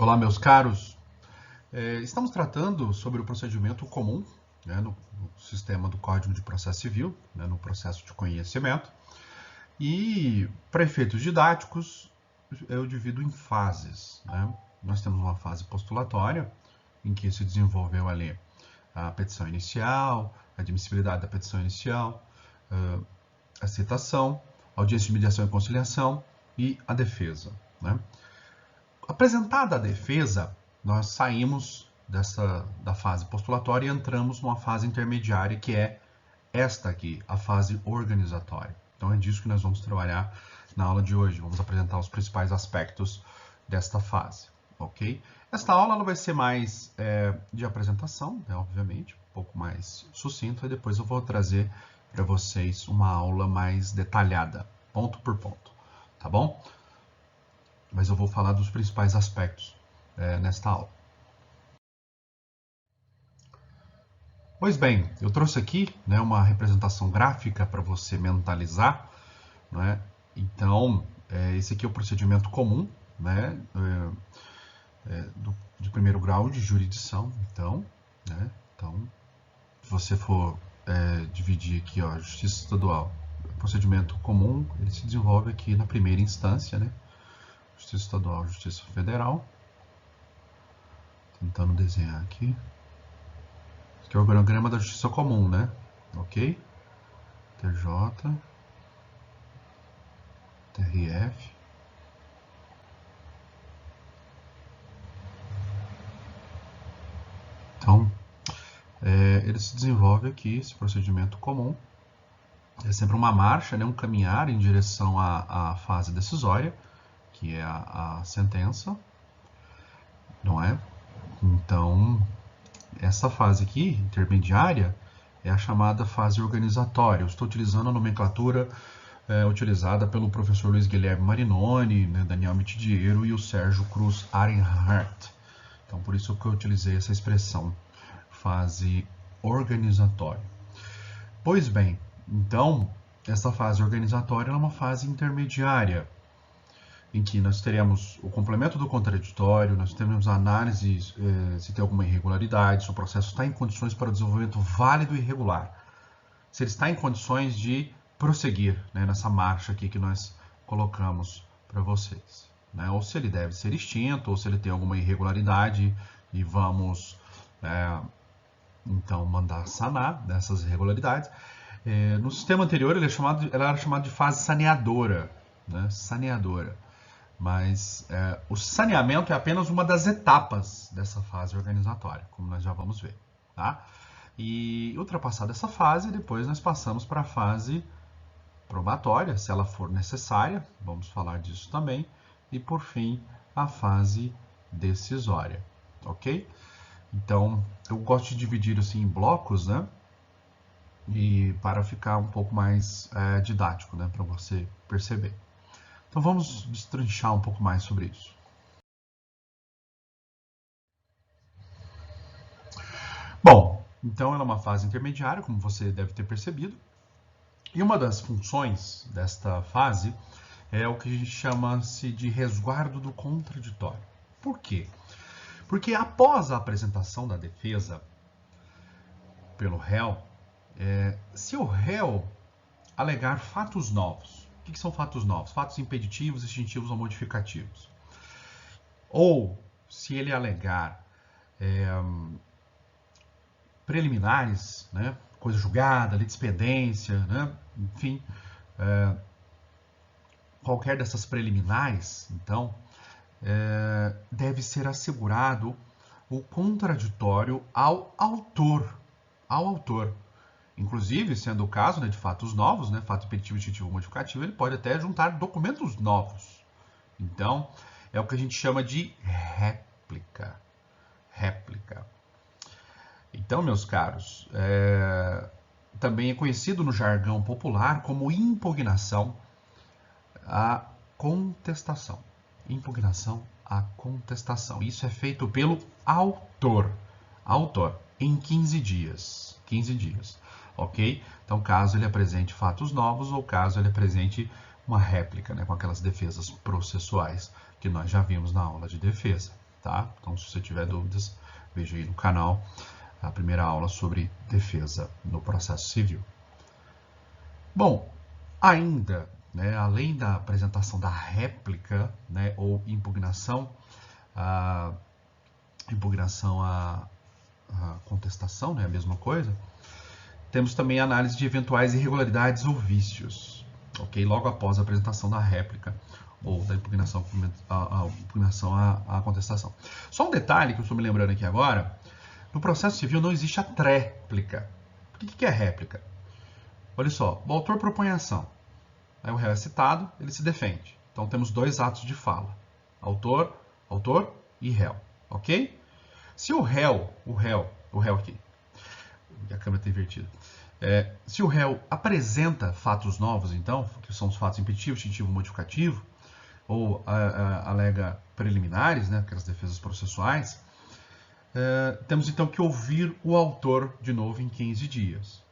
Olá, meus caros. Estamos tratando sobre o procedimento comum, né, no sistema do Código de Processo Civil, né, no processo de conhecimento. E, para efeitos didáticos, eu divido em fases. Né? Nós temos uma fase postulatória, em que se desenvolveu ali a petição inicial, a admissibilidade da petição inicial, a citação, a audiência de mediação e conciliação e a defesa. Né? Apresentada a defesa, nós saímos da fase postulatória e entramos numa fase intermediária, que é esta aqui, a fase organizatória. Então é disso que nós vamos trabalhar na aula de hoje. Vamos apresentar os principais aspectos desta fase, ok? Esta aula ela vai ser mais de apresentação, né, obviamente, um pouco mais sucinta, e depois eu vou trazer para vocês uma aula mais detalhada, ponto por ponto, tá bom? Mas eu vou falar dos principais aspectos nesta aula. Pois bem, eu trouxe aqui, né, uma representação gráfica para você mentalizar, né? Então, esse aqui é o procedimento comum, né, de primeiro grau de jurisdição. Então, né, se você for dividir aqui, ó, justiça estadual, procedimento comum, ele se desenvolve aqui na primeira instância, né? Justiça estadual, justiça federal. Tentando desenhar aqui. Esse aqui é o organograma da justiça comum, né? Ok? TJ, TRF. Então, ele se desenvolve aqui, esse procedimento comum. É sempre uma marcha, né? Um caminhar em direção à fase decisória, que é a sentença, não é? Então, essa fase aqui, intermediária, é a chamada fase organizatória. Eu estou utilizando a nomenclatura utilizada pelo professor Luiz Guilherme Marinoni, né, Daniel Mitidiero e o Sérgio Cruz Arenhardt. Então, por isso que eu utilizei essa expressão, fase organizatória. Pois bem, então, essa fase organizatória é uma fase intermediária, em que nós teremos o complemento do contraditório, nós teremos a análise se tem alguma irregularidade, se o processo está em condições para o desenvolvimento válido e regular, se ele está em condições de prosseguir, né, nessa marcha aqui que nós colocamos para vocês. Né, ou se ele deve ser extinto, ou se ele tem alguma irregularidade e vamos, então, mandar sanar dessas irregularidades. No sistema anterior, ela era chamado de fase saneadora, né, saneadora. Mas o saneamento é apenas uma das etapas dessa fase organizatória, como nós já vamos ver. Tá? E ultrapassada essa fase, depois nós passamos para a fase probatória, se ela for necessária, vamos falar disso também, e por fim a fase decisória, ok? Então eu gosto de dividir assim em blocos, né? E para ficar um pouco mais didático, né? Para você perceber. Então vamos destrinchar um pouco mais sobre isso. Bom, então ela é uma fase intermediária, como você deve ter percebido. E uma das funções desta fase é o que a gente chama-se de resguardo do contraditório. Por quê? Porque após a apresentação da defesa pelo réu, se o réu alegar fatos novos, o que são fatos novos? Fatos impeditivos, extintivos ou modificativos. Ou se ele alegar preliminares, né, coisa julgada, litispendência, né, enfim, qualquer dessas preliminares, então, deve ser assegurado o contraditório ao autor. Inclusive, sendo o caso, né, de fatos novos, né, fato impeditivo, extintivo ou modificativo, ele pode até juntar documentos novos. Então, é o que a gente chama de réplica. Então, meus caros, também é conhecido no jargão popular como impugnação à contestação. Impugnação à contestação. Isso é feito pelo autor, em 15 dias. 15 dias, ok? Então, caso ele apresente fatos novos ou caso ele apresente uma réplica, né, com aquelas defesas processuais que nós já vimos na aula de defesa, tá? Então, se você tiver dúvidas, veja aí no canal a primeira aula sobre defesa no processo civil. Bom, ainda, né, além da apresentação da réplica, né, ou impugnação, a contestação, né, a mesma coisa, temos também a análise de eventuais irregularidades ou vícios, ok? Logo após a apresentação da réplica ou da impugnação à contestação. Só um detalhe que eu estou me lembrando aqui agora, no processo civil não existe a tréplica. O que é réplica? Olha só, o autor propõe a ação, aí o réu é citado, ele se defende. Então temos dois atos de fala, autor e réu, ok? Se o réu aqui, a câmera está invertida, se o réu apresenta fatos novos, então, que são os fatos impeditivo, extintivo, modificativo, ou alega preliminares, né, aquelas defesas processuais, temos então que ouvir o autor de novo em 15 dias.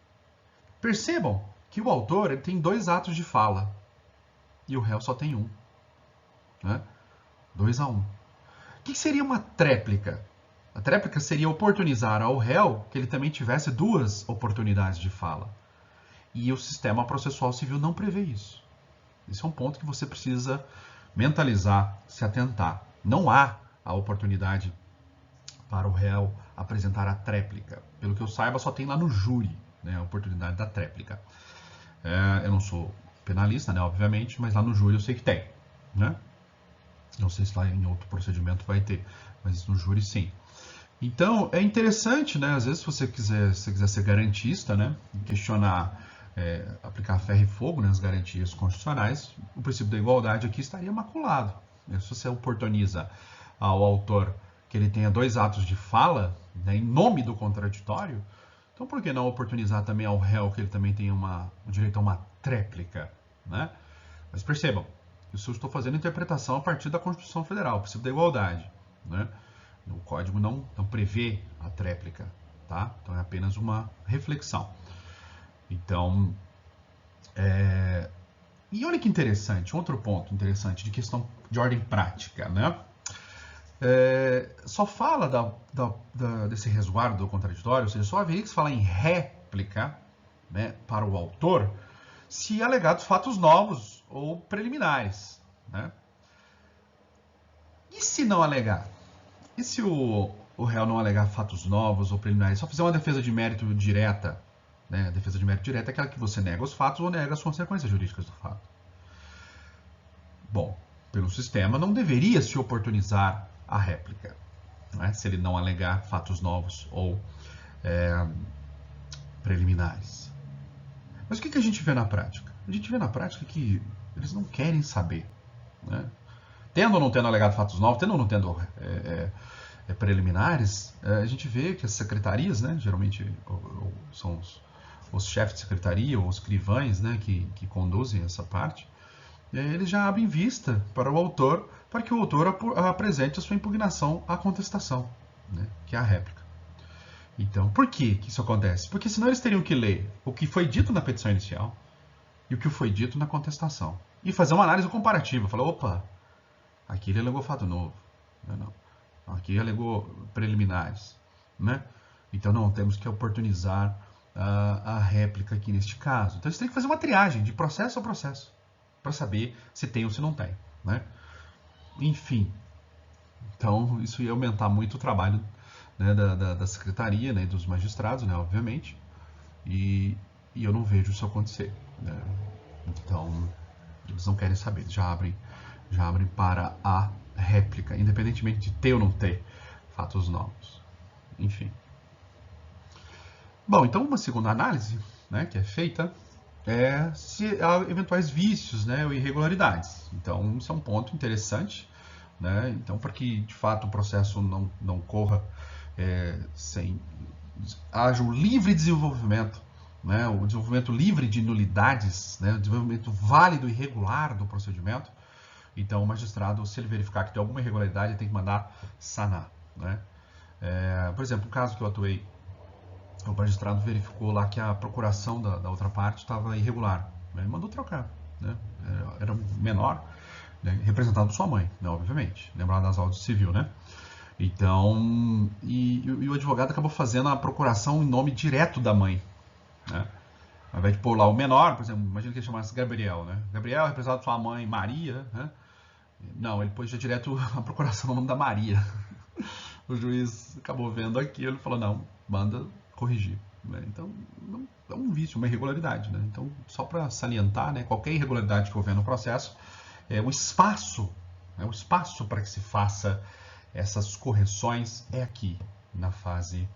Percebam que o autor ele tem dois atos de fala e o réu só tem um. Né? 2-1. O que seria uma tréplica? A tréplica seria oportunizar ao réu que ele também tivesse duas oportunidades de fala. E o sistema processual civil não prevê isso. Esse é um ponto que você precisa mentalizar, se atentar. Não há a oportunidade para o réu apresentar a tréplica. Pelo que eu saiba, só tem lá no júri, né, a oportunidade da tréplica. Eu não sou penalista, né, obviamente, mas lá no júri eu sei que tem. Né? Não sei se lá em outro procedimento vai ter, mas no júri sim. Então, é interessante, né? Às vezes, se você quiser ser garantista, né? Questionar, aplicar ferro e fogo nas garantias constitucionais, o princípio da igualdade aqui estaria maculado. Né? Se você oportuniza ao autor que ele tenha dois atos de fala, né, em nome do contraditório, então por que não oportunizar também ao réu que ele também tenha o direito a uma tréplica? Né? Mas percebam, isso eu estou fazendo interpretação a partir da Constituição Federal, o princípio da igualdade. Né? O código não prevê a tréplica, tá? Então é apenas uma reflexão. Então, e olha que interessante, outro ponto interessante de questão de ordem prática, né? Só fala desse resguardo do contraditório, ou seja, só haveria que se falar em réplica, né, para o autor, se alegados fatos novos ou preliminares, né? E se não alegar? E se o réu não alegar fatos novos ou preliminares, só fizer uma defesa de mérito direta, né? A defesa de mérito direta é aquela que você nega os fatos ou nega as consequências jurídicas do fato. Bom, pelo sistema não deveria se oportunizar a réplica, né? Se ele não alegar fatos novos ou preliminares. Mas o que a gente vê na prática? A gente vê na prática que eles não querem saber, né? Tendo ou não tendo alegado fatos novos, tendo ou não tendo preliminares, a gente vê que as secretarias, né, geralmente são os chefes de secretaria ou os escrivães, né, que conduzem essa parte, eles já abrem vista para o autor, para que o autor apresente a sua impugnação à contestação, né, que é a réplica. Então, por que isso acontece? Porque senão eles teriam que ler o que foi dito na petição inicial e o que foi dito na contestação. E fazer uma análise comparativa. Falar, opa, aqui ele alegou fato novo. Não. Aqui alegou preliminares. Né? Então, não, temos que oportunizar a réplica aqui neste caso. Então, eles têm que fazer uma triagem de processo a processo para saber se tem ou se não tem. Né? Enfim. Então, isso ia aumentar muito o trabalho, né, da secretaria, né, dos magistrados, né, obviamente. E eu não vejo isso acontecer. Né? Então, eles não querem saber. Eles já abrem para a réplica, independentemente de ter ou não ter fatos novos. Enfim. Bom, então uma segunda análise, né, que é feita é se há eventuais vícios, né, ou irregularidades. Então, isso é um ponto interessante, né? Então, para que de fato o processo não corra sem haja um livre desenvolvimento, né, o desenvolvimento livre de nulidades, né, o desenvolvimento válido e regular do procedimento. Então, o magistrado, se ele verificar que tem alguma irregularidade, ele tem que mandar sanar. Né? Por exemplo, um caso que eu atuei, o magistrado verificou lá que a procuração da outra parte estava irregular. Né? Ele mandou trocar. Né? Era um menor, né, representado por sua mãe, né, obviamente. Lembrar das aulas civil, né? Então, e o advogado acabou fazendo a procuração em nome direto da mãe, né? Ao invés de pôr lá o menor, por exemplo, imagina que ele chamasse Gabriel, né? Gabriel é representado por sua mãe Maria, né? Não, ele pôs já direto a procuração no nome da Maria. O juiz acabou vendo aquilo e falou, não, manda corrigir. Né? Então, é um vício, uma irregularidade. Né? Então, só para salientar, né, qualquer irregularidade que houver no processo, o espaço para que se faça essas correções é aqui, na fase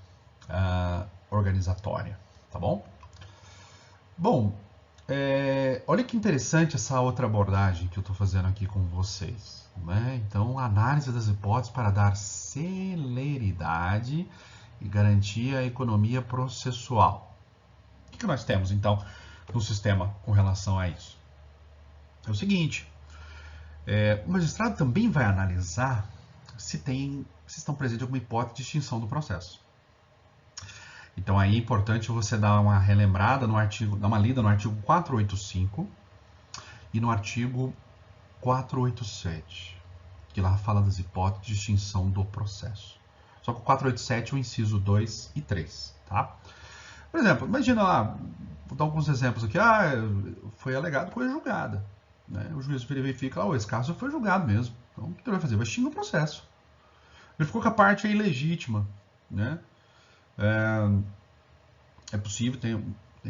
organizatória. Tá bom? Bom, olha que interessante essa outra abordagem que eu estou fazendo aqui com vocês. Né? Então, análise das hipóteses para dar celeridade e garantir a economia processual. O que nós temos, então, no sistema com relação a isso? É o seguinte, o magistrado também vai analisar se estão presentes alguma hipótese de extinção do processo. Então aí é importante você dar uma relembrada no artigo, dar uma lida no artigo 485 e no artigo 487, que lá fala das hipóteses de extinção do processo. Só que o 487 é o inciso 2 e 3, tá? Por exemplo, imagina lá, vou dar alguns exemplos aqui, foi alegado coisa julgada. Né? O juiz verifica, esse caso foi julgado mesmo. Então o que ele vai fazer? Vai extinguir o processo. Ele ficou que a parte é ilegítima, né? É possível, tem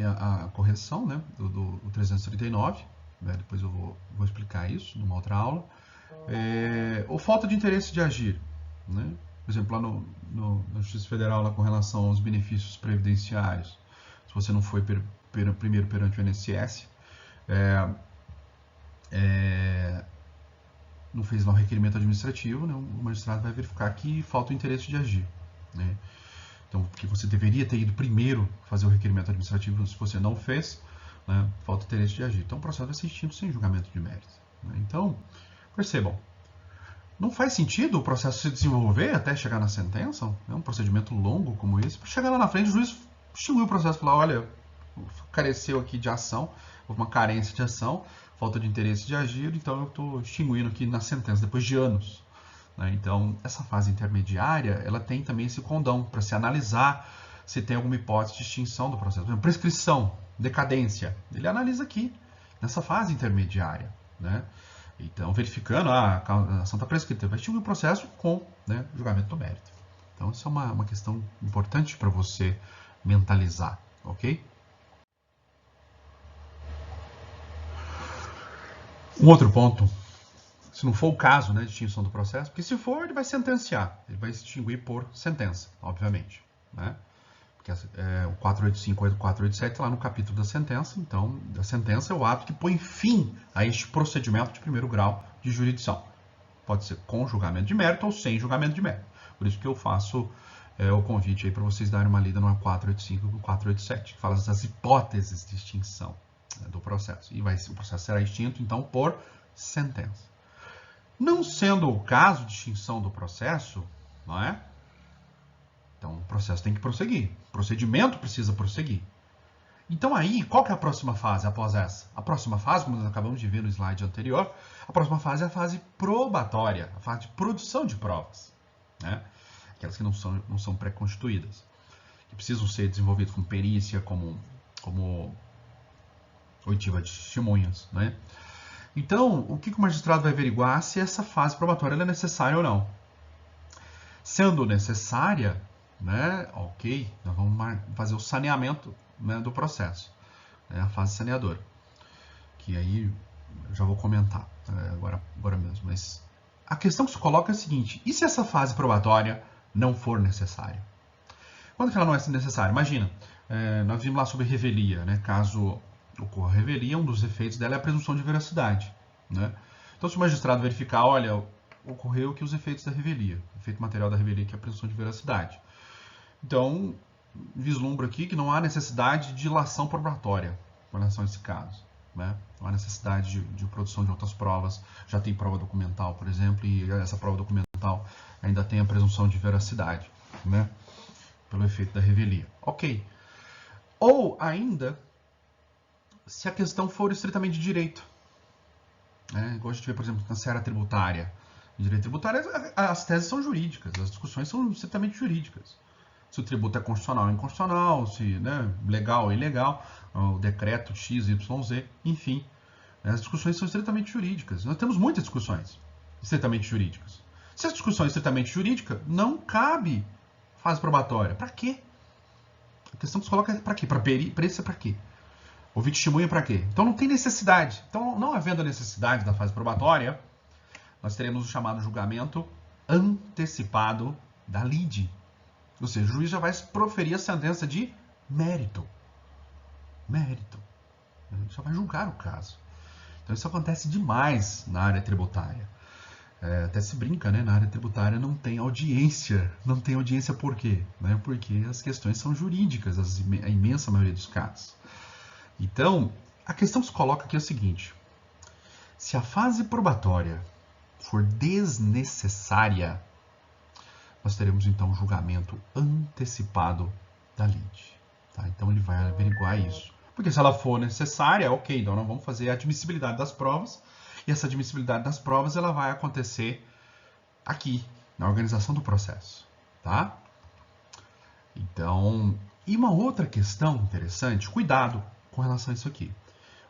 a correção, né, do 339, né, depois eu vou explicar isso numa outra aula. Ou falta de interesse de agir, né? Por exemplo, lá na Justiça Federal, lá com relação aos benefícios previdenciários, se você não foi primeiro perante o INSS, não fez lá um requerimento administrativo, né, o magistrado vai verificar que falta o interesse de agir, né? Então, porque você deveria ter ido primeiro fazer o requerimento administrativo, se você não fez, né, falta interesse de agir. Então, o processo vai ser extinto sem julgamento de mérito. Né? Então, percebam, não faz sentido o processo se desenvolver até chegar na sentença, né, um procedimento longo como esse, para chegar lá na frente, o juiz extinguiu o processo e falar, olha, careceu aqui de ação, houve uma carência de ação, falta de interesse de agir, então eu estou extinguindo aqui na sentença, depois de anos. Então, essa fase intermediária, ela tem também esse condão para se analisar se tem alguma hipótese de extinção do processo. Por exemplo, prescrição, decadência, ele analisa aqui, nessa fase intermediária. Né? Então, verificando, a ação está prescrita, vai extinguir o processo com, né, julgamento do mérito. Então, isso é uma questão importante para você mentalizar, ok? Um outro ponto, se não for o caso, né, de extinção do processo, porque se for, ele vai sentenciar, ele vai extinguir por sentença, obviamente. Né? Porque o 485 e o 487 está lá no capítulo da sentença, então, a sentença é o ato que põe fim a este procedimento de primeiro grau de jurisdição. Pode ser com julgamento de mérito ou sem julgamento de mérito. Por isso que eu faço o convite aí para vocês darem uma lida no 485 e no 487, que fala das hipóteses de extinção, né, do processo. E o processo será extinto, então, por sentença. Não sendo o caso de extinção do processo, não é? Então, o processo tem que prosseguir. O procedimento precisa prosseguir. Então, aí, qual que é a próxima fase após essa? A próxima fase, como nós acabamos de ver no slide anterior, a próxima fase é a fase probatória, a fase de produção de provas. Né? Aquelas que não são pré-constituídas. Que precisam ser desenvolvidas com perícia, como oitiva de testemunhas, né? Então, o que o magistrado vai averiguar se essa fase probatória é necessária ou não. Sendo necessária, né, ok, nós vamos fazer o saneamento, né, do processo, né, a fase saneadora, que aí eu já vou comentar agora mesmo. Mas a questão que se coloca é a seguinte, e se essa fase probatória não for necessária? Quando que ela não é necessária? Imagina, nós vimos lá sobre revelia, né, caso ocorra revelia, um dos efeitos dela é a presunção de veracidade. Né? Então, se o magistrado verificar, olha, ocorreu que os efeitos da revelia, o efeito material da revelia, que é a presunção de veracidade. Então, vislumbra aqui que não há necessidade de dilação probatória com relação a esse caso. Né? Não há necessidade de produção de outras provas, já tem prova documental, por exemplo, e essa prova documental ainda tem a presunção de veracidade, né? Pelo efeito da revelia. Ok. Ou ainda, se a questão for estritamente de direito. Igual a gente vê, por exemplo, na seara tributária. Em direito tributário, as teses são jurídicas, as discussões são estritamente jurídicas. Se o tributo é constitucional ou inconstitucional, se legal ou ilegal, o decreto X, Y, Z, enfim. As discussões são estritamente jurídicas. Nós temos muitas discussões estritamente jurídicas. Se a discussão é estritamente jurídica, não cabe fase probatória. Para quê? A questão que se coloca é para quê? Para perícia para quê? Ouvir testemunha para quê? Então não tem necessidade. Então, não havendo a necessidade da fase probatória, nós teremos o chamado julgamento antecipado da lide. Ou seja, o juiz já vai proferir a sentença de mérito. Mérito. Ele só vai julgar o caso. Então isso acontece demais na área tributária. Até se brinca, né? Na área tributária não tem audiência. Não tem audiência por quê? Porque as questões são jurídicas, a imensa maioria dos casos. Então, a questão que se coloca aqui é a seguinte. Se a fase probatória for desnecessária, nós teremos então um julgamento antecipado da lide. Tá? Então ele vai averiguar isso. Porque se ela for necessária, ok, então nós vamos fazer a admissibilidade das provas, e essa admissibilidade das provas ela vai acontecer aqui, na organização do processo. Tá? Então, e uma outra questão interessante, cuidado com relação a isso aqui.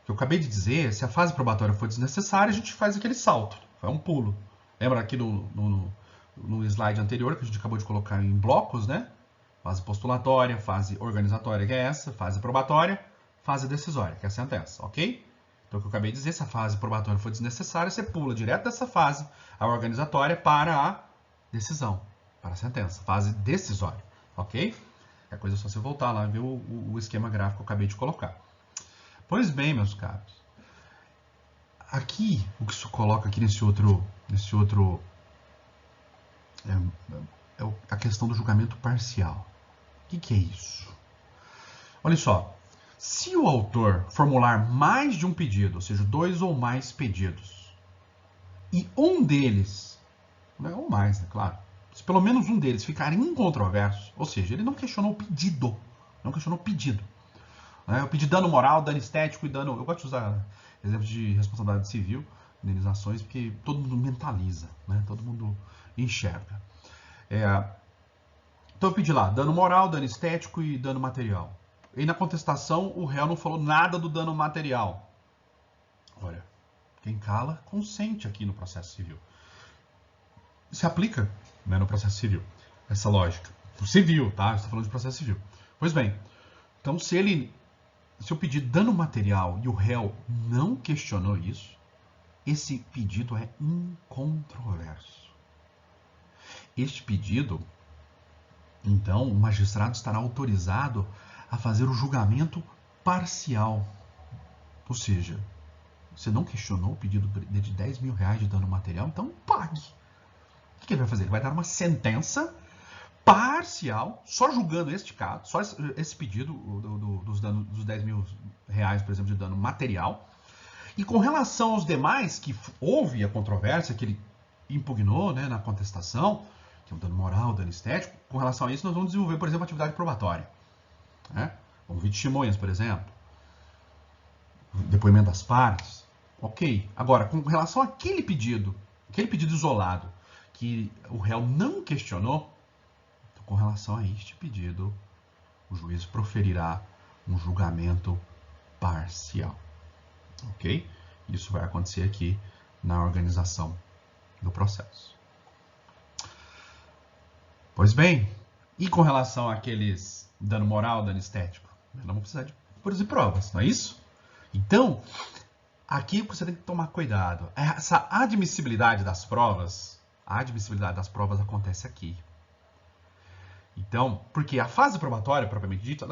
O que eu acabei de dizer, se a fase probatória for desnecessária, a gente faz aquele salto, é um pulo. Lembra aqui no slide anterior, que a gente acabou de colocar em blocos, né? Fase postulatória, fase organizatória, que é essa, fase probatória, fase decisória, que é a sentença, ok? Então, o que eu acabei de dizer, se a fase probatória for desnecessária, você pula direto dessa fase, a organizatória, para a decisão, para a sentença, fase decisória, ok? É coisa só você voltar lá e ver o esquema gráfico que eu acabei de colocar. Pois bem, meus caros, aqui, o que se coloca aqui nesse outro é a questão do julgamento parcial. O que é isso? Olha só, se o autor formular mais de um pedido, ou seja, 2 ou mais pedidos, e um deles, ou mais, claro, se pelo menos um deles ficar incontroverso, ou seja, ele não questionou o pedido, Eu pedi dano moral, dano estético e dano... Eu gosto de usar exemplos de responsabilidade civil, indenizações, porque todo mundo mentaliza, né? Todo mundo enxerga. Então eu pedi lá, dano moral, dano estético e dano material. E na contestação, o réu não falou nada do dano material. Olha, quem cala, consente aqui no processo civil. Se aplica, né, no processo civil, essa lógica. No civil, tá? Estou falando de processo civil. Pois bem, então se eu pedir dano material e o réu não questionou isso, esse pedido é incontroverso. Este pedido, então, o magistrado estará autorizado a fazer o julgamento parcial. Ou seja, você não questionou o pedido de 10 mil reais de dano material, então pague. O que ele vai fazer? Ele vai dar uma sentença parcial, só julgando este caso, só esse pedido dos 10 mil reais, por exemplo, de dano material. E com relação aos demais, que houve a controvérsia, que ele impugnou, né, na contestação, que é o dano moral, o dano estético, com relação a isso nós vamos desenvolver, por exemplo, atividade probatória. Né? Vamos ver testemunhas, por exemplo. Depoimento das partes. Ok. Agora, com relação àquele pedido isolado, que o réu não questionou, então, com relação a este pedido, o juiz proferirá um julgamento parcial. Ok? Isso vai acontecer aqui na organização do processo. Pois bem, e com relação àqueles dano moral, dano estético? Nós vamos precisar de puras e provas, não é isso? Então, aqui você tem que tomar cuidado. Essa admissibilidade das provas, acontece aqui. Então, porque a fase probatória, propriamente dita,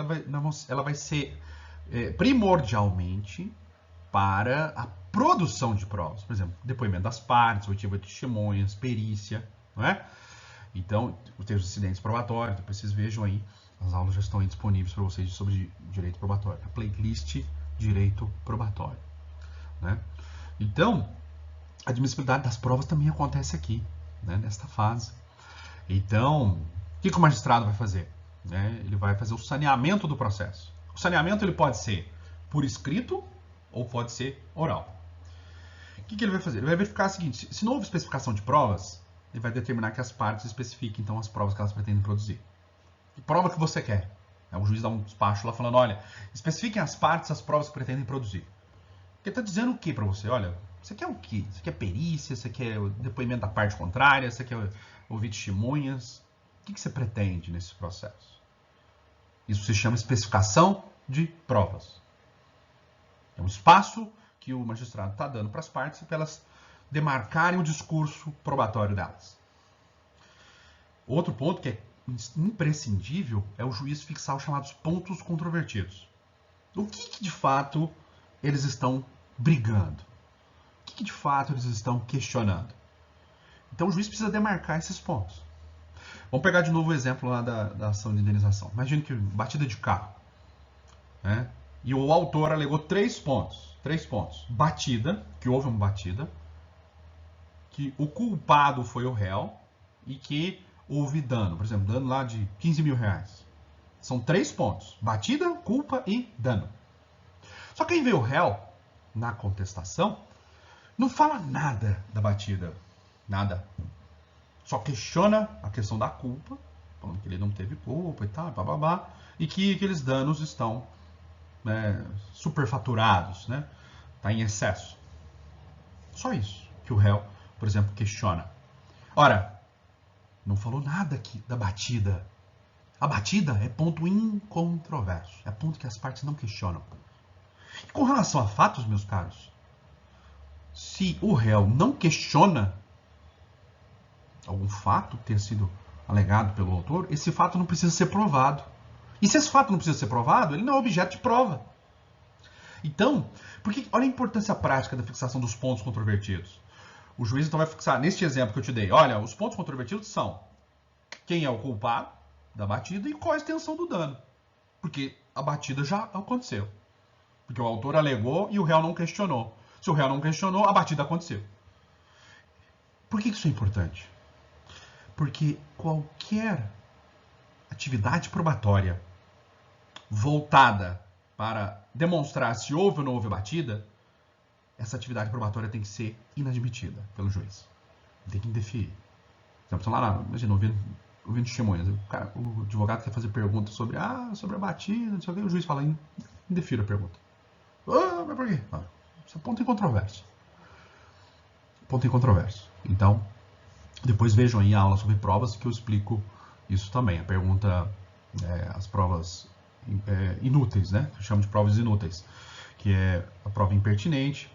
ela vai ser primordialmente para a produção de provas. Por exemplo, depoimento das partes, oitiva de testemunhas, perícia, não é? Então, tem os incidentes probatórios, depois vocês vejam aí, as aulas já estão aí disponíveis para vocês sobre direito probatório. A playlist Direito Probatório. Né? Então, a admissibilidade das provas também acontece aqui, né, nesta fase. Então, o que o magistrado vai fazer? Né? Ele vai fazer o saneamento do processo. O saneamento ele pode ser por escrito ou pode ser oral. que ele vai fazer? Ele vai verificar o seguinte, se não houve especificação de provas, ele vai determinar que as partes especifiquem, então, as provas que elas pretendem produzir. Que prova que você quer? O juiz dá um despacho lá falando, olha, especifiquem as partes, as provas que pretendem produzir. Ele está dizendo o que para você? Olha, você quer o quê? Você quer perícia? Você quer o depoimento da parte contrária? Você quer ouvir testemunhas? O que você pretende nesse processo? Isso se chama especificação de provas. É um espaço que o magistrado está dando para as partes para elas demarcarem o discurso probatório delas. Outro ponto que é imprescindível é o juiz fixar os chamados pontos controvertidos. O que de fato eles estão brigando? O que de fato eles estão questionando? Então o juiz precisa demarcar esses pontos. Vamos pegar de novo o exemplo lá da ação de indenização. Imagine que batida de carro, né? E o autor alegou 3 pontos. 3 pontos. Batida, que houve uma batida, que o culpado foi o réu e que houve dano. Por exemplo, dano lá de 15 mil reais. São 3 pontos. Batida, culpa e dano. Só que aí veio o réu, na contestação, não fala nada da batida. Nada. Só questiona a questão da culpa, falando que ele não teve culpa e tal, bababá, e que aqueles danos estão, né, superfaturados, né? Está em excesso. Só isso que o réu, por exemplo, questiona. Ora, não falou nada aqui da batida. A batida é ponto incontroverso. É ponto que as partes não questionam. E com relação a fatos, meus caros, se o réu não questiona algum fato ter sido alegado pelo autor, esse fato não precisa ser provado. E se esse fato não precisa ser provado, ele não é objeto de prova. Então, olha a importância prática da fixação dos pontos controvertidos. O juiz então vai fixar, neste exemplo que eu te dei, olha, os pontos controvertidos são quem é o culpado da batida e qual a extensão do dano. Porque a batida já aconteceu. Porque o autor alegou e o réu não questionou. Se o réu não questionou, a batida aconteceu. Por que isso é importante? Porque qualquer atividade probatória voltada para demonstrar se houve ou não houve batida, essa atividade probatória tem que ser inadmitida pelo juiz. Tem que indeferir. Por exemplo, lá, imagina, ouvindo testemunhas. O advogado quer fazer perguntas sobre a batida, não sei o que, o juiz fala, indefira a pergunta. Mas por quê? Isso é ponto em controvérsia. Ponto em controvérsia. Então, depois vejam aí a aula sobre provas que eu explico isso também. A pergunta, as provas inúteis, né? Eu chamo de provas inúteis, que é a prova impertinente,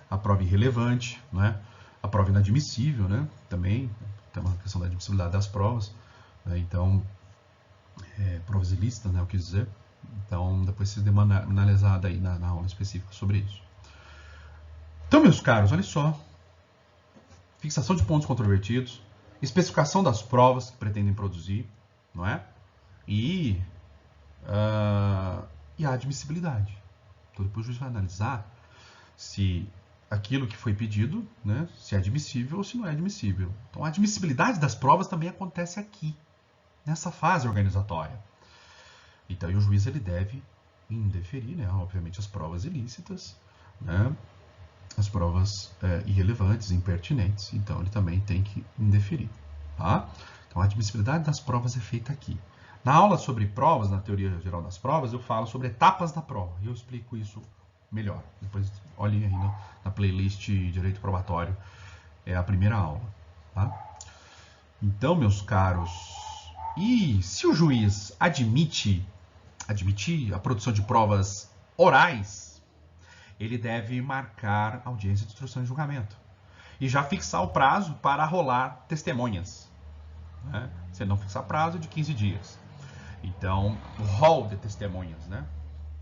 a prova irrelevante, né? A prova inadmissível, né? Também tem uma questão da admissibilidade das provas, né? Então, provas ilícitas, né? Eu quis dizer. Então, depois vocês dêem uma analisada aí na aula específica sobre isso. Então, meus caros, olha só. Fixação de pontos controvertidos, especificação das provas que pretendem produzir, não é? E a admissibilidade. Então, depois o juiz vai analisar se aquilo que foi pedido, né, se é admissível ou se não é admissível. Então, a admissibilidade das provas também acontece aqui, nessa fase organizatória. Então, o juiz ele deve indeferir, né, obviamente, as provas ilícitas, né, as provas irrelevantes, impertinentes. Então, ele também tem que indeferir. Tá? Então, a admissibilidade das provas é feita aqui. Na aula sobre provas, na teoria geral das provas, eu falo sobre etapas da prova. E eu explico isso melhor. Depois olhem aí na playlist Direito Probatório. É a primeira aula. Tá? Então, meus caros, e se o juiz admitir a produção de provas orais, ele deve marcar audiência de instrução e julgamento. E já fixar o prazo para rolar testemunhas. Né? Se ele não fixar prazo, de 15 dias. Então, o rol de testemunhas, né?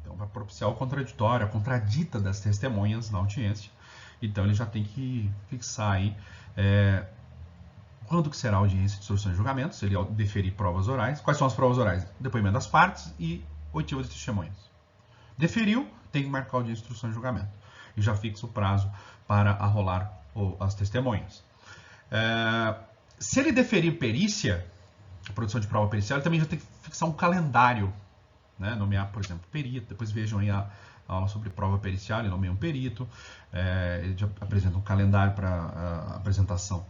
Então, vai propiciar o contraditório, a contradita das testemunhas na audiência. Então, ele já tem que fixar aí quando que será a audiência de instrução e julgamento, se ele deferir provas orais. Quais são as provas orais? Depoimento das partes e oitiva de testemunhas. Deferiu, tem que marcar o dia de instrução e julgamento. E já fixa o prazo para arrolar as testemunhas. Se ele deferir perícia, a produção de prova pericial, ele também já tem que fixar um calendário, né? Nomear, por exemplo, perito. Depois vejam aí aula sobre prova pericial, ele nomeia um perito, ele apresenta um calendário para a apresentação,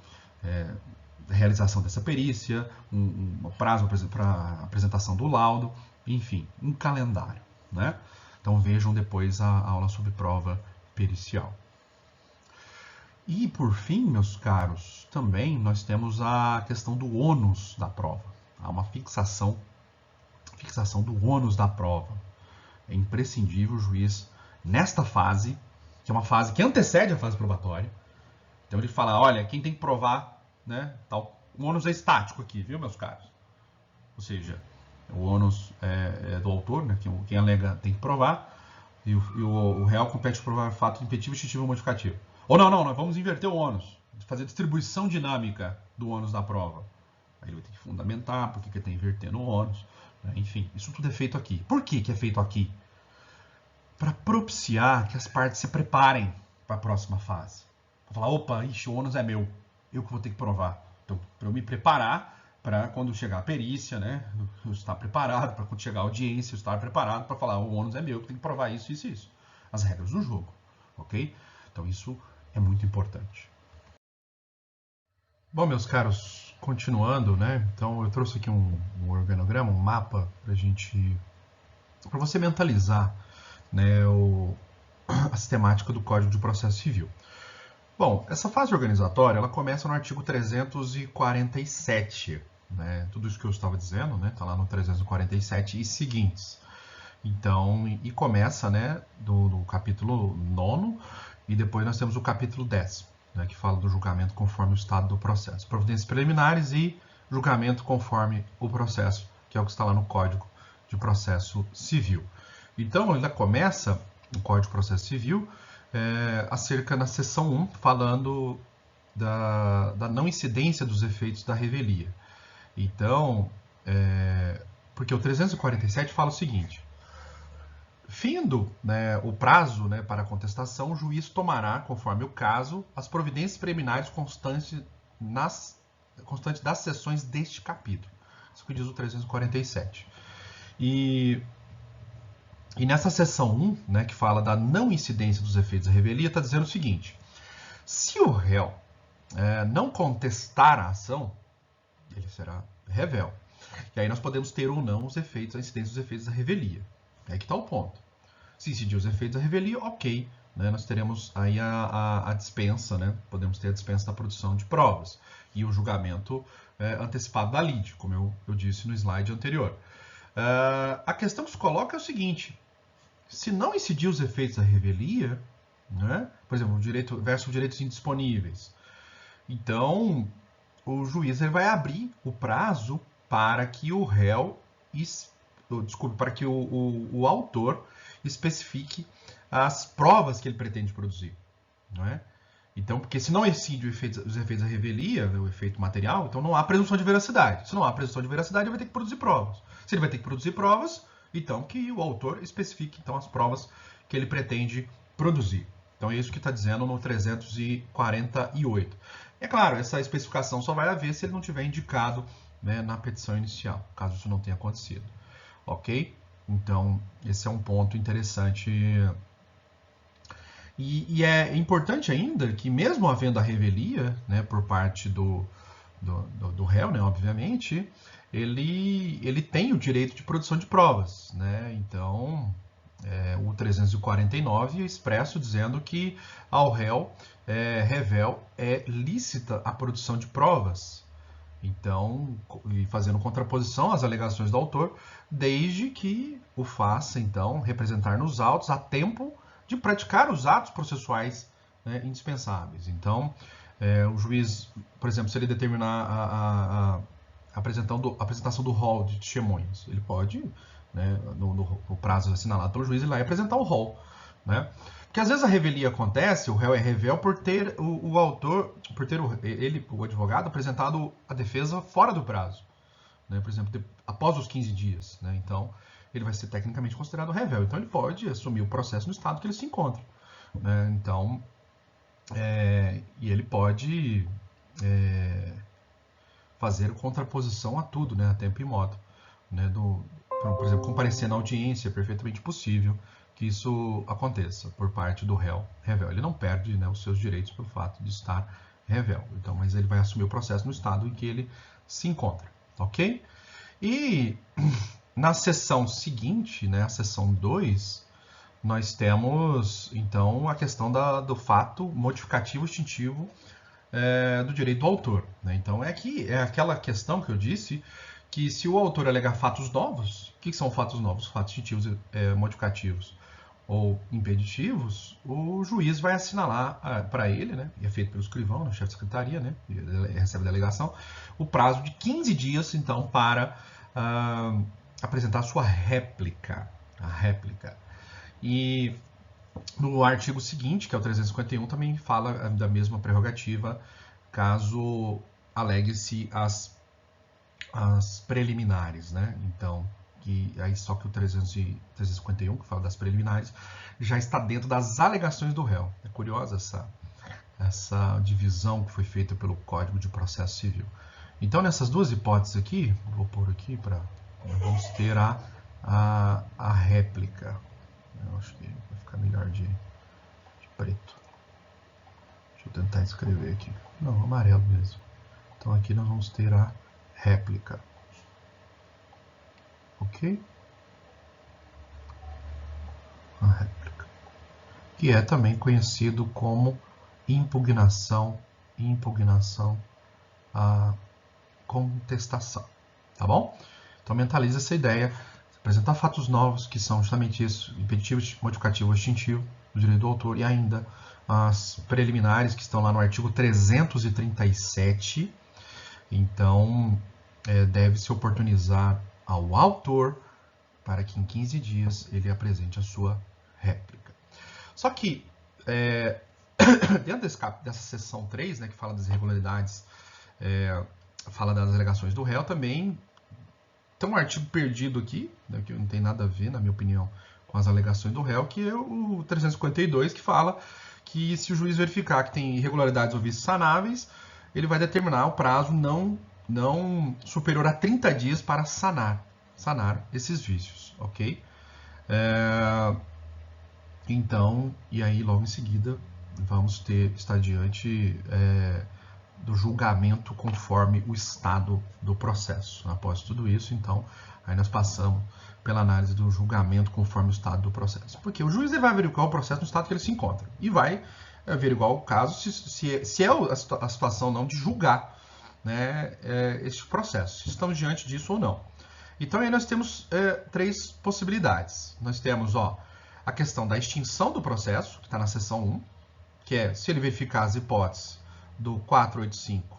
realização dessa perícia, um prazo para a apresentação do laudo, enfim, um calendário, né? Então vejam depois a aula sobre prova pericial. E por fim, meus caros, também nós temos a questão do ônus da prova. Há uma fixação do ônus da prova. É imprescindível o juiz, nesta fase, que é uma fase que antecede a fase probatória, então ele fala, olha, quem tem que provar, né, tal, o ônus é estático aqui, viu, meus caros? Ou seja, o ônus é do autor, né, quem alega tem que provar, e o réu compete provar fato impeditivo, extintivo ou modificativo. Ou não, nós vamos inverter o ônus, fazer a distribuição dinâmica do ônus da prova. Aí ele vai ter que fundamentar por que ele está invertendo o ônus, né? Enfim, isso tudo é feito aqui. Por que é feito aqui? Para propiciar que as partes se preparem para a próxima fase. Para falar, opa, ixi, o ônus é meu, eu que vou ter que provar. Então, para eu me preparar, para quando chegar a perícia, né, eu estar preparado, para quando chegar a audiência, eu estar preparado para falar, o ônus é meu, eu tenho que provar isso, isso e isso. As regras do jogo, ok? Então, isso é muito importante. Bom, meus caros, continuando, né? Então eu trouxe aqui um organograma, um mapa para você mentalizar, né, a sistemática do Código de Processo Civil. Bom, essa fase organizatória ela começa no artigo 347, né? Tudo isso que eu estava dizendo, né? Está lá no 347 e seguintes. Então, e começa, né, do capítulo 9 e depois nós temos o capítulo 10. Né, que fala do julgamento conforme o estado do processo. Providências preliminares e julgamento conforme o processo, que é o que está lá no Código de Processo Civil. Então, ele começa o Código de Processo Civil acerca na seção 1, falando da não incidência dos efeitos da revelia. Então, porque o 347 fala o seguinte: findo, né, o prazo, né, para a contestação, o juiz tomará, conforme o caso, as providências preliminares constantes das seções deste capítulo. Isso que diz o 347. E nessa seção 1, né, que fala da não incidência dos efeitos da revelia, está dizendo o seguinte: se o réu não contestar a ação, ele será revel. E aí nós podemos ter ou não os efeitos, a incidência dos efeitos da revelia. É que está o ponto. Se incidir os efeitos da revelia, ok, né, nós teremos aí a dispensa, né, podemos ter a dispensa da produção de provas e o julgamento antecipado da lide, como eu disse no slide anterior. A questão que se coloca é o seguinte: se não incidir os efeitos da revelia, né, por exemplo, versus direitos indisponíveis, então o juiz ele vai abrir o prazo para que o réu, para que o autor especifique as provas que ele pretende produzir, não é? Então, porque se não excide os efeitos da revelia, o efeito material, então não há presunção de veracidade. Se não há presunção de veracidade, ele vai ter que produzir provas. Se ele vai ter que produzir provas, então que o autor especifique então as provas que ele pretende produzir. Então é isso que está dizendo no 348. É claro, essa especificação só vai haver se ele não tiver indicado, né, na petição inicial, caso isso não tenha acontecido. Ok? Então, esse é um ponto interessante. E é importante ainda que, mesmo havendo a revelia, né, por parte do réu, né, obviamente, ele tem o direito de produção de provas. Né? Então, o 349 é expresso dizendo que ao réu, revel, é lícita a produção de provas. Então, e fazendo contraposição às alegações do autor, desde que o faça, então, representar nos autos a tempo de praticar os atos processuais, né, indispensáveis. Então, o juiz, por exemplo, se ele determinar a apresentação do rol de testemunhas, ele pode, né, no prazo assinalado pelo juiz, ele vai apresentar o rol, né? Porque às vezes a revelia acontece, o réu é revel por ter o autor, por ter o advogado apresentado a defesa fora do prazo, né? Por exemplo, após os 15 dias, né? Então ele vai ser tecnicamente considerado revel, então ele pode assumir o processo no estado que ele se encontra, né? Então, e ele pode fazer contraposição a tudo, né? A tempo e modo, né? Por exemplo, comparecer na audiência é perfeitamente possível, que isso aconteça por parte do réu revel. Ele não perde, né, os seus direitos pelo fato de estar revel. Então, mas ele vai assumir o processo no estado em que ele se encontra, ok? E na seção seguinte, né, a seção 2, nós temos, então, a questão do fato modificativo extintivo do direito do autor. Né? Então, é aquela questão que eu disse, que se o autor alegar fatos novos, o que são fatos novos? Fatos extintivos modificativos ou impeditivos, o juiz vai assinalar para ele, né, e é feito pelo escrivão, no chefe de secretaria, né, recebe a delegação, o prazo de 15 dias, então, para apresentar a sua réplica. A réplica. E no artigo seguinte, que é o 351, também fala da mesma prerrogativa, caso alegue-se as preliminares, né? Então, aí só que o 351, que fala das preliminares, já está dentro das alegações do réu. É curiosa essa divisão que foi feita pelo Código de Processo Civil. Então, nessas duas hipóteses aqui, vou pôr aqui para vamos ter a réplica. Eu acho que vai ficar melhor de preto. Deixa eu tentar escrever aqui. Não, amarelo mesmo. Então aqui nós vamos ter a réplica. Ok? A réplica. Que é também conhecido como impugnação a contestação. Tá bom? Então mentaliza essa ideia. Apresentar fatos novos, que são justamente isso, impeditivo, modificativo, extintivo, do direito do autor, e ainda as preliminares, que estão lá no artigo 337. Então, deve-se oportunizar ao autor para que em 15 dias ele apresente a sua réplica. Só que, dentro dessa seção 3, né, que fala das irregularidades, fala das alegações do réu, também tem um artigo perdido aqui, né, que não tem nada a ver, na minha opinião, com as alegações do réu, que é o 352, que fala que se o juiz verificar que tem irregularidades ou vícios sanáveis, ele vai determinar o prazo não superior a 30 dias para sanar esses vícios, ok? Então, e aí logo em seguida vamos estar diante do julgamento conforme o estado do processo. Após tudo isso, então, aí nós passamos pela análise do julgamento conforme o estado do processo. Porque o juiz vai averiguar o processo no estado que ele se encontra e vai averiguar o caso se é a situação não de julgar, né, este processo, se estamos diante disso ou não. Então aí nós temos 3 possibilidades. Nós temos a questão da extinção do processo, que está na seção 1, que é se ele verificar as hipóteses do 485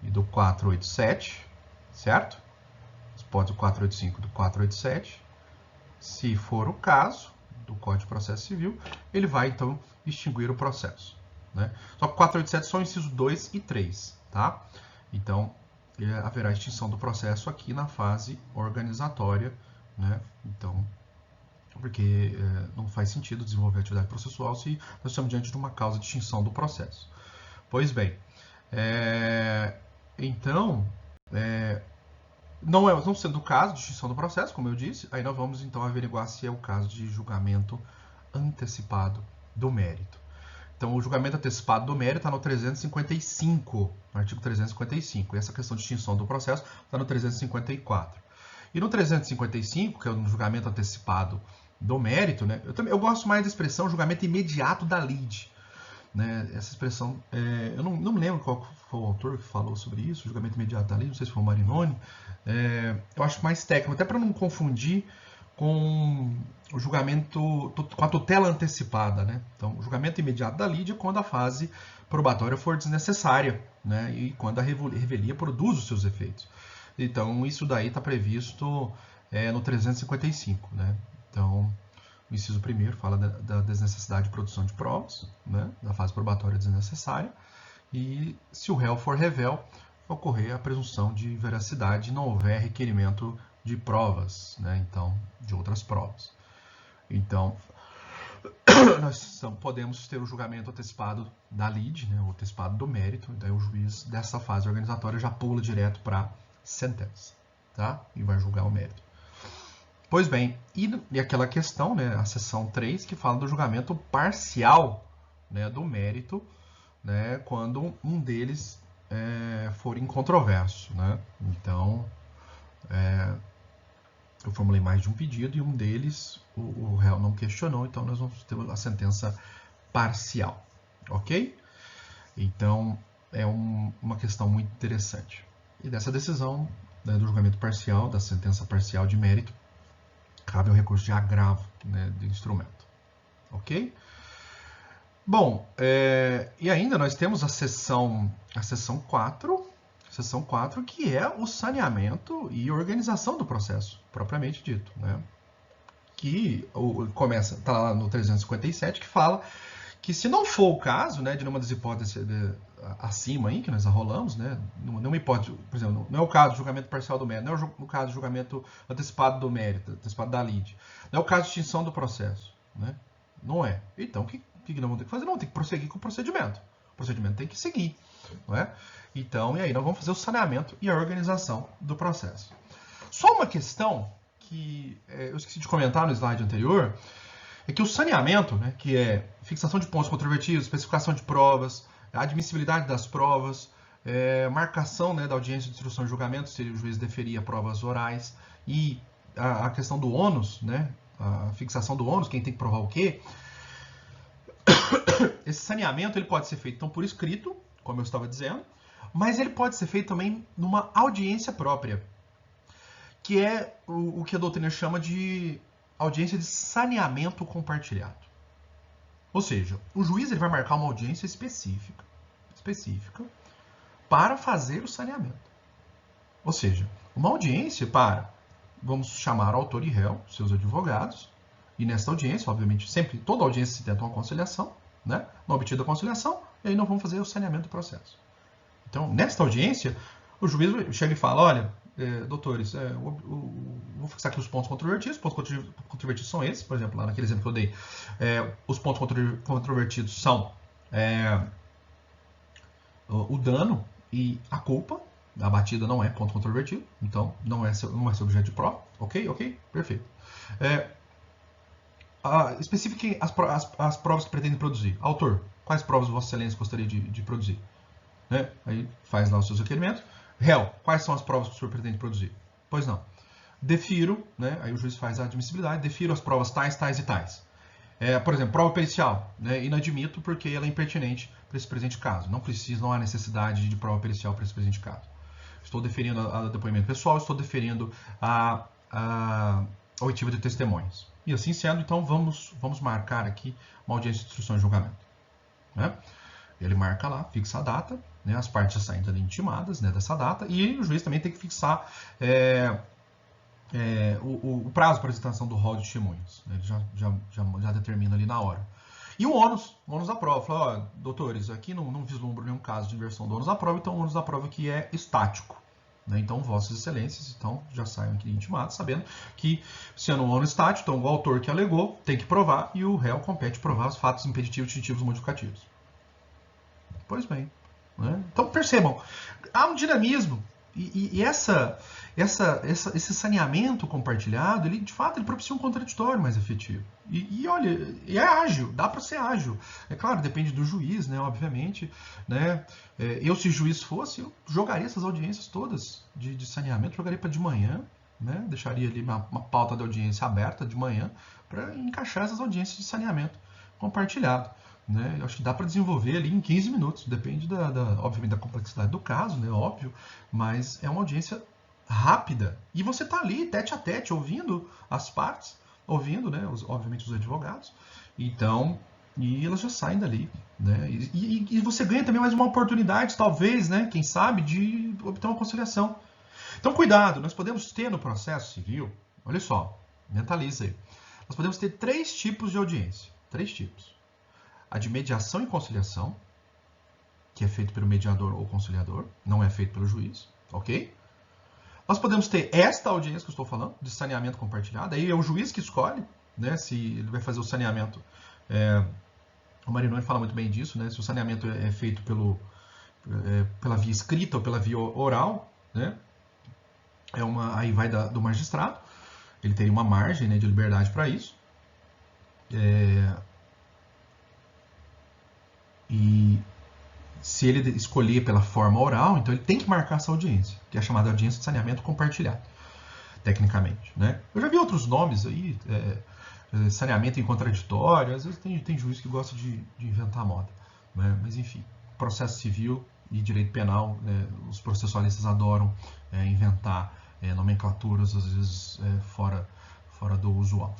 e do 487, certo? As hipóteses do 485 e do 487. Se for o caso do Código de Processo Civil, ele vai, então, extinguir o processo. Né? Só que o 487 só o inciso 2 e 3, tá? Então, haverá extinção do processo aqui na fase organizatória, né? Então, porque não faz sentido desenvolver atividade processual se nós estamos diante de uma causa de extinção do processo. Pois bem, então, não sendo o caso de extinção do processo, como eu disse, aí nós vamos então averiguar se é o caso de julgamento antecipado do mérito. Então, o julgamento antecipado do mérito está no 355, no artigo 355, e essa questão de extinção do processo está no 354. E no 355, que é o julgamento antecipado do mérito, né, eu gosto mais da expressão julgamento imediato da lide. Né, essa expressão, eu não me lembro qual foi o autor que falou sobre isso, julgamento imediato da lide, não sei se foi o Marinoni. Eu acho mais técnico, até para não confundir com o julgamento, com a tutela antecipada. Né? Então, o julgamento imediato da lide é quando a fase probatória for desnecessária, né, e quando a revelia produz os seus efeitos. Então, isso daí está previsto no 355. Né? Então, o inciso 1º fala da desnecessidade de produção de provas, né? Da fase probatória desnecessária. E se o réu for revel, ocorrer a presunção de veracidade e não houver requerimento de provas, né? Então, de outras provas. Então, nós podemos ter o julgamento antecipado da lide, né? O antecipado do mérito. Daí o juiz dessa fase organizatória já pula direto para sentença, tá? E vai julgar o mérito. Pois bem, e aquela questão, né, a seção 3, que fala do julgamento parcial, né, do mérito, né, quando um deles for incontroverso, né? Então, eu formulei mais de um pedido e um deles o réu não questionou, então nós vamos ter a sentença parcial, ok? Então, é uma questão muito interessante. E dessa decisão, né, do julgamento parcial, da sentença parcial de mérito, cabe o recurso de agravo, né, do instrumento, ok? Bom, e ainda nós temos a seção 4, que é o saneamento e organização do processo, propriamente dito, né? Que começa, está lá no 357, que fala que se não for o caso, né, de nenhuma das hipóteses acima aí, que nós arrolamos, né, nenhuma hipótese, por exemplo, não é o caso do julgamento parcial do mérito, não é o caso do julgamento antecipado do mérito, antecipado da lide, não é o caso de extinção do processo, né, não é. Então, o que nós vamos ter que fazer? Não, tem que prosseguir com o procedimento. O procedimento tem que seguir, não é? Então, e aí nós vamos fazer o saneamento e a organização do processo. Só uma questão que eu esqueci de comentar no slide anterior, é que o saneamento, né, que é fixação de pontos controvertidos, especificação de provas, admissibilidade das provas, marcação, né, da audiência de instrução e julgamento, se o juiz deferia provas orais, e a questão do ônus, né, a fixação do ônus, quem tem que provar o quê. Esse saneamento ele pode ser feito então por escrito, como eu estava dizendo, mas ele pode ser feito também numa audiência própria, que é o que a doutrina chama de audiência de saneamento compartilhado. Ou seja, o juiz ele vai marcar uma audiência específica para fazer o saneamento. Ou seja, uma audiência para, vamos chamar autor e réu, seus advogados, e nessa audiência, obviamente, sempre, toda audiência se tenta uma conciliação, né? Não obtida a conciliação, e aí nós vamos fazer o saneamento do processo. Então, nesta audiência, o juiz chega e fala, olha, doutores, vou fixar aqui os pontos controvertidos. Os pontos controvertidos são esses, por exemplo, lá naquele exemplo que eu dei. Os pontos controvertidos são o dano e a culpa. A batida não é ponto controvertido, então não é seu objeto de prova. Ok? Perfeito. Especifiquem as provas que pretendem produzir. Autor, quais provas Vossa Excelência gostaria de produzir? Né? Aí faz lá os seus requerimentos. Réu, quais são as provas que o senhor pretende produzir? Pois não. Defiro, né? Aí o juiz faz a admissibilidade, defiro as provas tais, tais e tais. Por exemplo, prova pericial, né? Inadmito porque ela é impertinente para esse presente caso. Não há necessidade de prova pericial para esse presente caso. Estou deferindo a depoimento pessoal, estou deferindo a oitiva de testemunhas. E assim sendo, então vamos marcar aqui uma audiência de instrução e julgamento. Né? Ele marca lá, fixa a data, né, as partes já saem ali intimadas, né, dessa data, e o juiz também tem que fixar o prazo para apresentação do rol de testemunhas. Né, ele já determina ali na hora. E o ônus da prova. Fala, ó, doutores, aqui não vislumbro nenhum caso de inversão do ônus da prova, então o ônus da prova aqui é estático. Né, então, Vossas Excelências então, já saiam aqui intimados, sabendo que, sendo um ônus estático, então o autor que alegou tem que provar e o réu compete provar os fatos impeditivos, distintivos, modificativos. Pois bem. Né? Então, percebam, há um dinamismo. E esse saneamento compartilhado, ele, de fato, ele propicia um contraditório mais efetivo. Olha, é ágil, dá para ser ágil. É claro, depende do juiz, né, obviamente. Né? Eu, se juiz fosse, eu jogaria essas audiências todas de saneamento, jogaria para de manhã, né? Deixaria ali uma pauta de audiência aberta de manhã para encaixar essas audiências de saneamento compartilhado. Né? Eu acho que dá para desenvolver ali em 15 minutos, depende, obviamente, da complexidade do caso, né? Óbvio, mas é uma audiência rápida. E você está ali, tete a tete, ouvindo as partes, ouvindo, né? Obviamente, os advogados. Então, e elas já saem dali. Né? E você ganha também mais uma oportunidade, talvez, né? Quem sabe, de obter uma conciliação. Então, cuidado, nós podemos ter no processo civil, olha só, mentaliza aí. Nós podemos ter 3 tipos de audiência. 3 tipos. A de mediação e conciliação, que é feito pelo mediador ou conciliador, não é feito pelo juiz, ok? Nós podemos ter esta audiência que eu estou falando, de saneamento compartilhado, aí é o juiz que escolhe, né, se ele vai fazer o saneamento. O Marinoni fala muito bem disso, né, se o saneamento é feito pela via escrita ou pela via oral, né, aí vai do magistrado. ele teria uma margem, né, de liberdade para isso. E se ele escolher pela forma oral, então ele tem que marcar essa audiência, que é a chamada audiência de saneamento compartilhado, tecnicamente, né? Eu já vi outros nomes aí, saneamento em contraditório, às vezes tem juiz que gosta de inventar moda, né? Mas enfim, processo civil e direito penal, os processualistas adoram inventar nomenclaturas, às vezes fora do usual.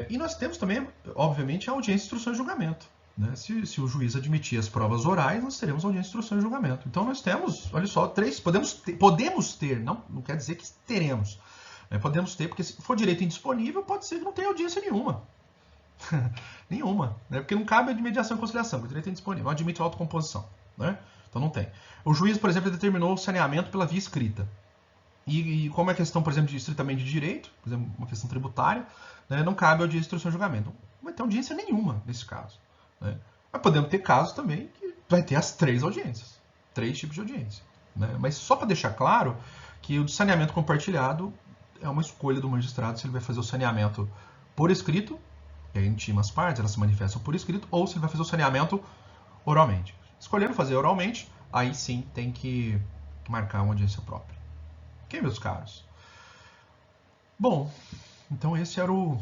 E nós temos também, obviamente, a audiência de instrução e julgamento. Né? Se o juiz admitir as provas orais, nós teremos audiência de instrução e julgamento. Então nós temos, olha só, podemos ter, não quer dizer que teremos. Podemos ter, porque se for direito indisponível, pode ser que não tenha audiência nenhuma. Nenhuma, né? Porque não cabe a de mediação e conciliação, porque o direito é indisponível, não admite autocomposição. Né? Então não tem. O juiz, por exemplo, determinou o saneamento pela via escrita. E como é questão, por exemplo, estritamente de direito, por exemplo, uma questão tributária, né, não cabe audiência de instrução e julgamento. Não vai ter audiência nenhuma nesse caso. Né? Mas podemos ter casos também que vai ter as 3 audiências. 3 tipos de audiência. Né? Mas só para deixar claro que o de saneamento compartilhado é uma escolha do magistrado se ele vai fazer o saneamento por escrito, e aí intima as partes, elas se manifestam por escrito, ou se ele vai fazer o saneamento oralmente. Escolhendo fazer oralmente, aí sim tem que marcar uma audiência própria. Ok, meus caros? Bom, então esse era o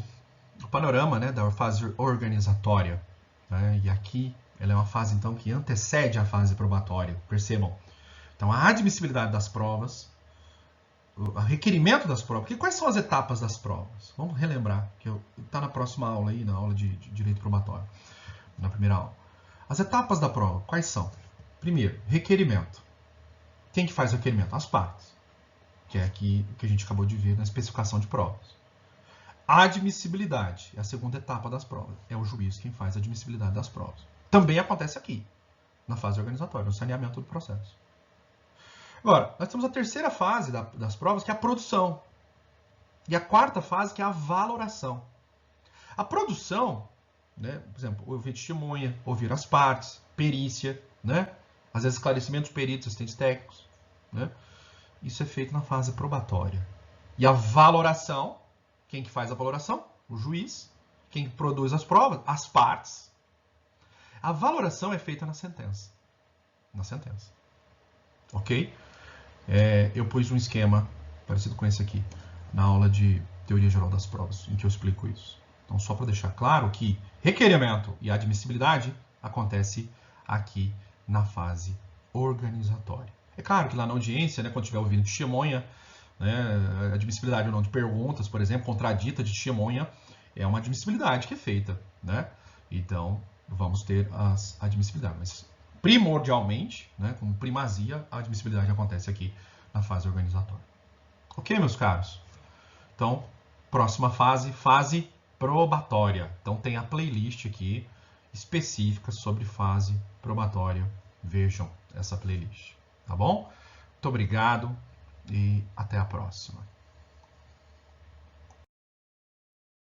panorama, né, da fase organizatória. Né? E aqui ela é uma fase então que antecede a fase probatória. Percebam. Então a admissibilidade das provas, o requerimento das provas. Quais são as etapas das provas? Vamos relembrar, que está na próxima aula aí, na aula de direito probatório, na primeira aula. As etapas da prova, quais são? Primeiro, requerimento. Quem que faz o requerimento? As partes. Que é aqui o que a gente acabou de ver na especificação de provas. A admissibilidade é a segunda etapa das provas. É o juiz quem faz a admissibilidade das provas. Também acontece aqui, na fase organizatória, no saneamento do processo. Agora, nós temos a terceira fase das provas, que é a produção. E a quarta fase, que é a valoração. A produção, né, por exemplo, ouvir testemunha, ouvir as partes, perícia, né, às vezes esclarecimento dos peritos, assistentes técnicos, né, isso é feito na fase probatória. E a valoração, quem que faz a valoração? O juiz. Quem produz as provas? As partes. A valoração é feita na sentença. Na sentença. Ok? Eu pus um esquema parecido com esse aqui na aula de Teoria Geral das Provas, em que eu explico isso. Então, só para deixar claro que requerimento e admissibilidade acontece aqui na fase organizatória. É claro que lá na audiência, né, quando estiver ouvindo testemunha, né, admissibilidade ou não de perguntas, por exemplo, contradita de testemunha, é uma admissibilidade que é feita. Né? Então, vamos ter as admissibilidades. Mas, primordialmente, né, como primazia, a admissibilidade acontece aqui na fase organizatória. Ok, meus caros? Então, próxima fase, fase probatória. Então, tem a playlist aqui específica sobre fase probatória. Vejam essa playlist. Tá bom? Muito obrigado e até a próxima.